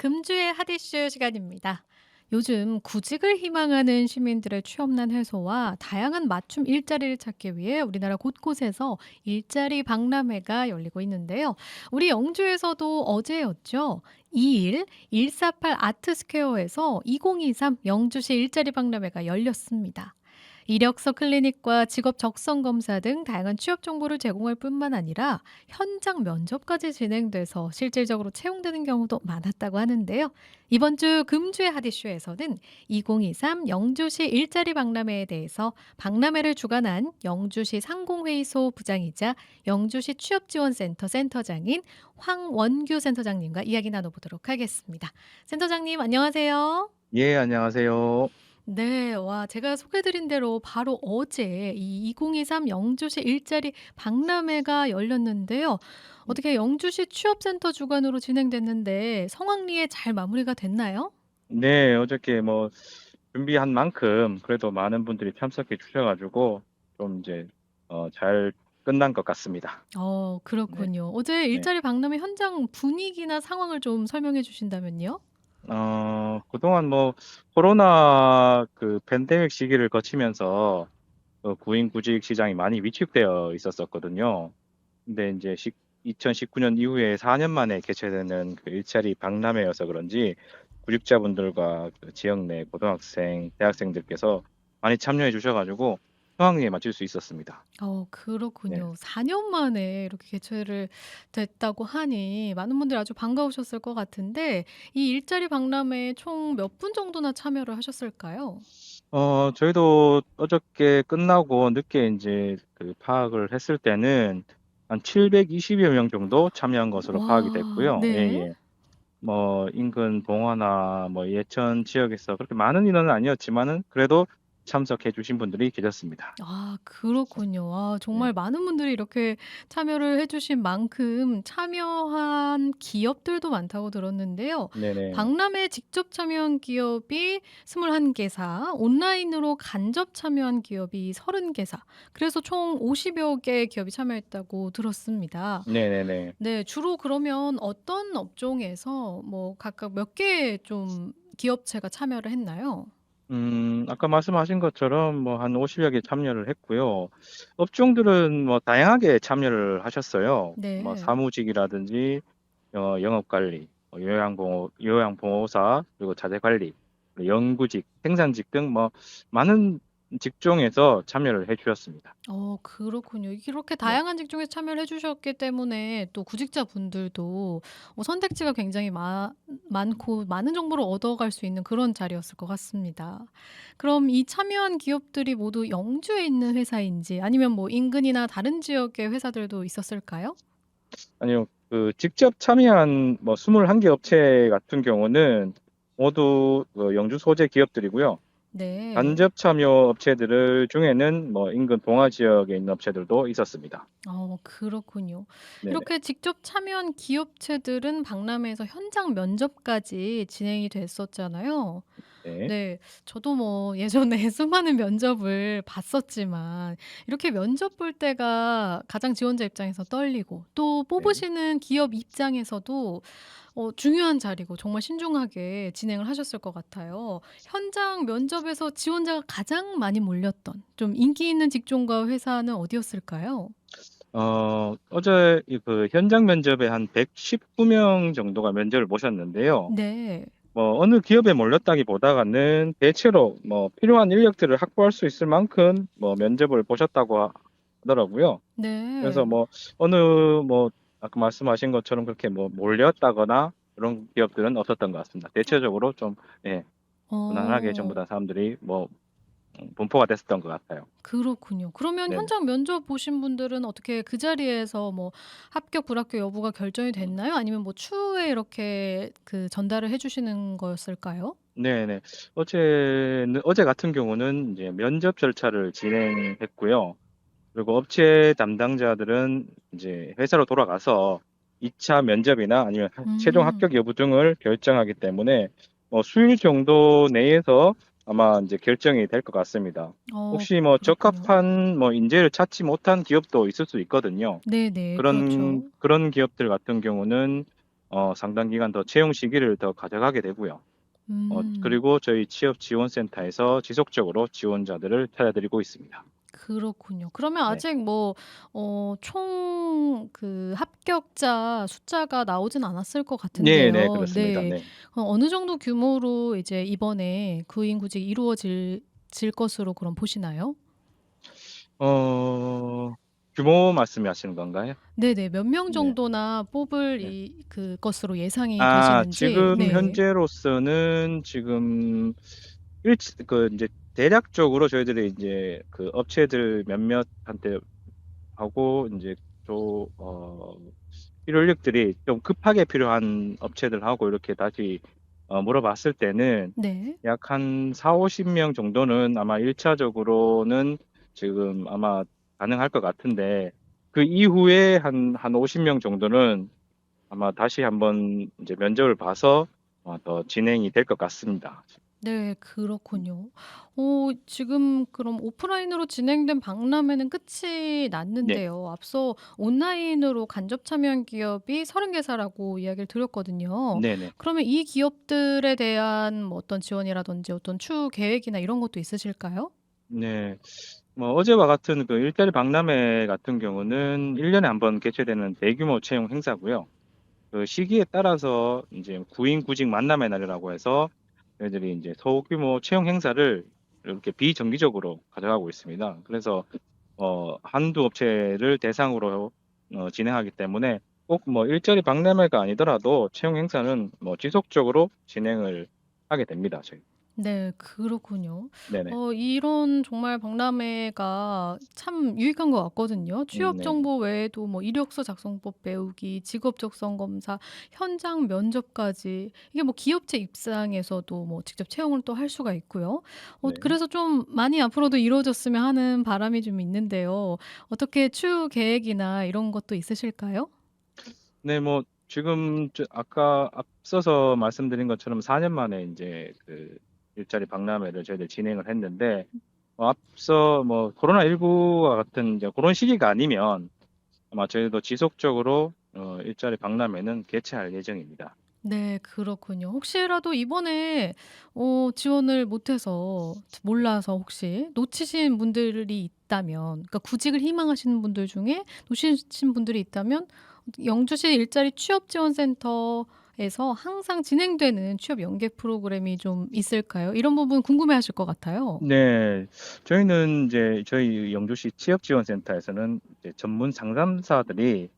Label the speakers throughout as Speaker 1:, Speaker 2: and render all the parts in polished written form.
Speaker 1: 금주의 핫이슈 시간입니다. 요즘 구직을 희망하는 시민들의 취업난 해소와 다양한 맞춤 일자리를 찾기 위해 우리나라 곳곳에서 일자리 박람회가 열리고 있는데요. 우리 영주에서도 어제였죠. 2일 148 아트스퀘어에서 2023 영주시 일자리 박람회가 열렸습니다. 이력서 클리닉과 직업 적성 검사 등 다양한 취업 정보를 제공할 뿐만 아니라 현장 면접까지 진행돼서 실질적으로 채용되는 경우도 많았다고 하는데요. 이번 주 금주의 핫이슈에서는 2023 영주시 일자리 박람회에 대해서 박람회를 주관한 영주시 상공회의소 부장이자 영주시 취업지원센터 센터장인 황원규 센터장님과 이야기 나눠보도록 하겠습니다. 센터장님 안녕하세요.
Speaker 2: 예, 안녕하세요.
Speaker 1: 네. 와 제가 소개해 드린 대로 바로 어제 이 2023 영주시 일자리 박람회가 열렸는데요. 어떻게 영주시 취업센터 주관으로 진행됐는데 성황리에 잘 마무리가 됐나요?
Speaker 2: 네, 어저께 준비한 만큼 그래도 많은 분들이 참석해 주셔 가지고 좀 이제 잘 끝난 것 같습니다. 네.
Speaker 1: 그렇군요. 어제
Speaker 2: 네.
Speaker 1: 일자리 박람회 현장 분위기나 상황을 좀 설명해 주신다면요?
Speaker 2: 그동안 코로나 팬데믹 시기를 거치면서 구인 구직 시장이 많이 위축되어 있었었거든요. 근데 인제 2019년 이후에 4년 만에 개최되는 일자리 박람회여서 그런지 구직자분들과 지역 내 고등학생, 대학생들께서 많이 참여해 주셔 가지고 성황리에 마칠 수 있었습니다.
Speaker 1: 그렇군요.
Speaker 2: 네.
Speaker 1: 4년 만에 이렇게 개최를 됐다고 하니 많은 분들이 아주 반가우셨을 것 같은데 이 일자리 박람회에 총 몇 분 정도나 참여를 하셨을까요?
Speaker 2: 저희도 어저께 끝나고 늦게 인제 파악을 했을 때는 한 720여 명 정도 참여한 것으로 파악이
Speaker 1: 와
Speaker 2: 됐고요.
Speaker 1: 네.
Speaker 2: 예예. 인근 봉화나 예천 지역에서 그렇게 많은 인원은 아니었지만은 그래도 참석해 주신 분들이 계셨습니다.
Speaker 1: 그렇군요.
Speaker 2: 네.
Speaker 1: 정말 많은 분들이 이렇게 참여를 해 주신 만큼 참여한 기업들도 많다고 들었는데요.
Speaker 2: 네네.
Speaker 1: 박람회에 직접 참여한 기업이 21 개사, 온라인으로 간접 참여한 기업이 30 개사, 그래서 총 50여 개의 기업이 참여했다고 들었습니다.
Speaker 2: 네네네.
Speaker 1: 네. 주로 그러면 어떤 업종에서 뭐 각각 몇 개의 좀 기업체가 참여를 했나요?
Speaker 2: 아까 말씀하신 것처럼 한 50여 개 참여를 했고요. 업종들은 다양하게 참여를 하셨어요.
Speaker 1: 네.
Speaker 2: 사무직이라든지 영업관리, 요양보호사, 그리고 자재관리, 그리고 연구직, 생산직 등 많은 직종에서 참여를 해 주셨습니다.
Speaker 1: 그렇군요. 이렇게
Speaker 2: 네.
Speaker 1: 다양한 직종에 참여를 해 주셨기 때문에 또 구직자분들도 선택지가 굉장히 많고 많은 정보를 얻어갈 수 있는 그런 자리였을 것 같습니다. 그럼 이 참여한 기업들이 모두 영주에 있는 회사인지 아니면 뭐 인근이나 다른 지역의 회사들도 있었을까요?
Speaker 2: 아니요. 직접 참여한 21개 업체 같은 경우는 모두 영주 소재 기업들이고요.
Speaker 1: 네.
Speaker 2: 간접 참여 업체들 중에는 인근 동아 지역에 있는 업체들도 있었습니다.
Speaker 1: 그렇군요.
Speaker 2: 네네.
Speaker 1: 이렇게 직접 참여한 기업체들은 박람회에서 현장 면접까지 진행이 됐었잖아요.
Speaker 2: 네.
Speaker 1: 네. 저도 뭐 예전에 수많은 면접을 봤었지만 이렇게 면접 볼 때가 가장 지원자 입장에서 떨리고 또
Speaker 2: 네.
Speaker 1: 뽑으시는 기업 입장에서도 중요한 자리고 정말 신중하게 진행을 하셨을 것 같아요. 현장 면접에서 지원자가 가장 많이 몰렸던 좀 인기 있는 직종과 회사는 어디였을까요?
Speaker 2: 어제 현장 면접에 한 119명 정도가 면접을 보셨는데요.
Speaker 1: 네.
Speaker 2: 어느 기업에 몰렸다기보다는 대체로 필요한 인력들을 확보할 수 있을 만큼 면접을 보셨다고 하더라고요. 그래서
Speaker 1: 네.
Speaker 2: 어느 아까 말씀하신 것처럼 그렇게 몰렸다거나 그런 기업들은 없었던 것 같습니다. 대체적으로 좀 예 무난하게 전부
Speaker 1: 어.
Speaker 2: 다 사람들이 분포가 됐었던 것 같아요.
Speaker 1: 그렇군요. 그러면
Speaker 2: 네네.
Speaker 1: 현장 면접 보신 분들은 어떻게 그 자리에서 뭐 합격 불합격 여부가 결정이
Speaker 2: 음.
Speaker 1: 됐나요? 아니면 뭐 추후에 이렇게 전달을 해 주시는 거였을까요?
Speaker 2: 네네. 어제 같은 경우는 이제 면접 절차를 진행했고요. 그리고 업체 담당자들은 이제 회사로 돌아가서 2차 면접이나 아니면 최종
Speaker 1: 음.
Speaker 2: 합격 여부 등을 결정하기 때문에 수일 정도 내에서 아마 인제 결정이 될 것 같습니다. 혹시
Speaker 1: 그렇군요.
Speaker 2: 적합한 인재를 찾지 못한 기업도 있을 수 있거든요.
Speaker 1: 네네.
Speaker 2: 그런
Speaker 1: 그렇죠.
Speaker 2: 그런 기업들 같은 경우는 상당 기간 더 채용 시기를 더 가져가게 되고요.
Speaker 1: 음.
Speaker 2: 그리고 저희 취업지원센터에서 지속적으로 지원자들을 찾아드리고 있습니다.
Speaker 1: 그렇군요. 그러면
Speaker 2: 네.
Speaker 1: 아직 뭐 총 그 합격자 숫자가 나오진 않았을 것
Speaker 2: 네네.
Speaker 1: 같은데요.
Speaker 2: 그렇습니다.
Speaker 1: 네.
Speaker 2: 네.
Speaker 1: 어느 정도 규모로 이제 이번에 구인구직이 이루어질 것으로 그럼 보시나요?
Speaker 2: 어 규모 말씀하시는 건가요?
Speaker 1: 네네. 몇 명
Speaker 2: 네.
Speaker 1: 정도나 뽑을
Speaker 2: 네.
Speaker 1: 그것으로 예상이 되시는지.
Speaker 2: 지금
Speaker 1: 네.
Speaker 2: 현재로서는 지금 인제 대략적으로 저희들이 인제 그 업체들 몇몇한테 하고 인제 또 필요 인력들이 좀 급하게 필요한 업체들하고 이렇게 다시 물어봤을 때는
Speaker 1: 네.
Speaker 2: 약 한 40-50명 정도는 아마 1 차적으로는 지금 아마 가능할 것 같은데, 그 이후에 한 50명 정도는 아마 다시 한번 이제 면접을 봐서 더 진행이 될 것 같습니다.
Speaker 1: 네. 그렇군요. 지금 그럼 오프라인으로 진행된 박람회는 끝이
Speaker 2: 네.
Speaker 1: 났는데요. 앞서 온라인으로 간접 참여한 기업이 30개사라고 이야기를 드렸거든요.
Speaker 2: 네네.
Speaker 1: 그러면 이 기업들에 대한 뭐 어떤 지원이라든지 어떤 추후 계획이나 이런 것도 있으실까요?
Speaker 2: 네. 어제와 같은 그 일자리 박람회 같은 경우는 1 년에 한 번 개최되는 대규모 채용 행사고요. 그 시기에 따라서 인제 구인 구직 만남의 날이라고 해서 저희들이 인제 소규모 채용 행사를 이렇게 비정기적으로 가져가고 있습니다. 그래서 한두 업체를 대상으로 진행하기 때문에 꼭 일자리 박람회가 아니더라도 채용 행사는 지속적으로 진행을 하게 됩니다, 저희.
Speaker 1: 네. 그렇군요.
Speaker 2: 네네.
Speaker 1: 이런 정말 박람회가 참 유익한 것 같거든요. 취업
Speaker 2: 네.
Speaker 1: 정보 외에도 뭐 이력서 작성법 배우기, 직업 적성 검사, 현장 면접까지 이게 뭐 기업체 입장에서도 뭐 직접 채용을 또 할 수가 있고요.
Speaker 2: 네.
Speaker 1: 그래서 좀 많이 앞으로도 이루어졌으면 하는 바람이 좀 있는데요. 어떻게 추후 계획이나 이런 것도 있으실까요?
Speaker 2: 네, 지금 아까 앞서서 말씀드린 것처럼 4년 만에 인제 그 일자리 박람회를 저희들 진행을 했는데, 앞서 코로나19와 같은 이제 고런 시기가 아니면 아마 저희도 지속적으로 일자리 박람회는 개최할 예정입니다.
Speaker 1: 네 그렇군요. 혹시라도 이번에 지원을 못해서 몰라서 혹시 놓치신 분들이 있다면 그러니까 구직을 희망하시는 분들 중에 놓치신 분들이 있다면 영주시 일자리 취업지원센터에서 항상 진행되는 취업 연계 프로그램이 좀 있을까요? 이런 부분 궁금해하실 것 같아요.
Speaker 2: 네. 저희는 인제 저희 영주시 취업지원센터에서는 이제 전문 상담사들이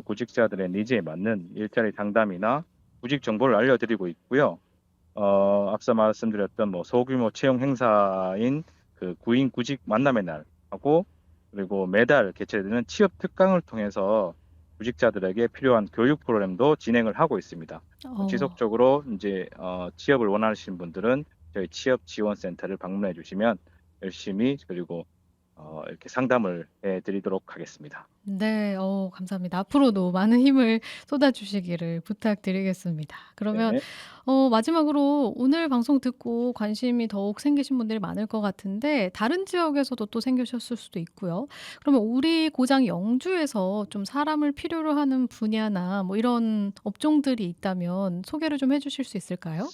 Speaker 2: 구직자들의 니즈에 맞는 일자리 상담이나 구직 정보를 알려드리고 있고요. 앞서 말씀드렸던 소규모 채용 행사인 그 구인 구직 만남의 날하고, 그리고 매달 개최되는 취업 특강을 통해서 구직자들에게 필요한 교육 프로그램도 진행을 하고 있습니다.
Speaker 1: 어.
Speaker 2: 지속적으로 인제 취업을 원하시는 분들은 저희 취업 지원센터를 방문해 주시면 열심히, 그리고 이렇게 상담을 해 드리도록 하겠습니다.
Speaker 1: 네. 감사합니다. 앞으로도 많은 힘을 쏟아 주시기를 부탁드리겠습니다. 그러면
Speaker 2: 네.
Speaker 1: 마지막으로 오늘 방송 듣고 관심이 더욱 생기신 분들이 많을 것 같은데 다른 지역에서도 또 생기셨을 수도 있고요. 그러면 우리 고장 영주에서 좀 사람을 필요로 하는 분야나 뭐 이런 업종들이 있다면 소개를 좀 해 주실 수 있을까요?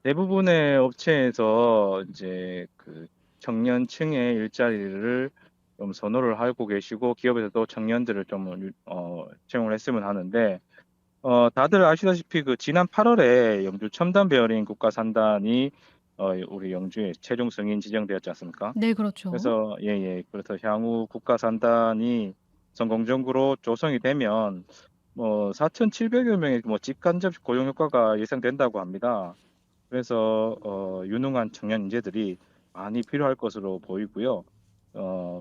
Speaker 2: 대부분의 업체에서 이제 그 청년층의 일자리를 좀 선호를 하고 계시고, 기업에서도 청년들을 좀 채용을 했으면 하는데, 다들 아시다시피 그 지난 8 월에 영주 첨단 베어링 국가산단이 우리 영주의 최종 승인 지정되었지 않습니까?
Speaker 1: 네 그렇죠.
Speaker 2: 그래서 예예. 그래서 향후 국가산단이 성공적으로 조성이 되면 4,700여 명의 직간접 고용 효과가 예상된다고 합니다. 그래서 유능한 청년 인재들이 많이 필요할 것으로 보이고요.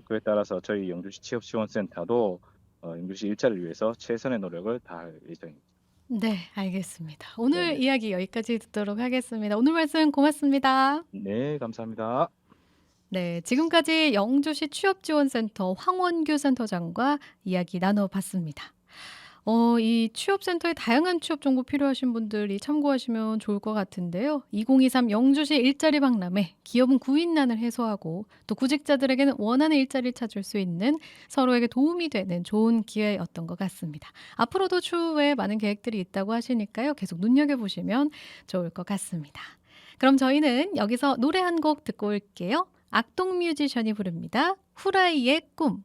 Speaker 2: 그에 따라서 저희 영주시 취업지원센터도 영주시 일자리를 위해서 최선의 노력을 다할 예정입니다.
Speaker 1: 네 알겠습니다. 오늘
Speaker 2: 네네.
Speaker 1: 이야기 여기까지 듣도록 하겠습니다. 오늘 말씀 고맙습니다.
Speaker 2: 네, 감사합니다.
Speaker 1: 네, 지금까지 영주시 취업지원센터 황원규 센터장과 이야기 나눠봤습니다. 이 취업센터에 다양한 취업 정보 필요하신 분들이 참고하시면 좋을 것 같은데요. 2023 영주시 일자리 박람회, 기업은 구인난을 해소하고 또 구직자들에게는 원하는 일자리를 찾을 수 있는 서로에게 도움이 되는 좋은 기회였던 것 같습니다. 앞으로도 추후에 많은 계획들이 있다고 하시니까요. 계속 눈여겨보시면 좋을 것 같습니다. 그럼 저희는 여기서 노래 한 곡 듣고 올게요. 악동 뮤지션이 부릅니다. 후라이의 꿈.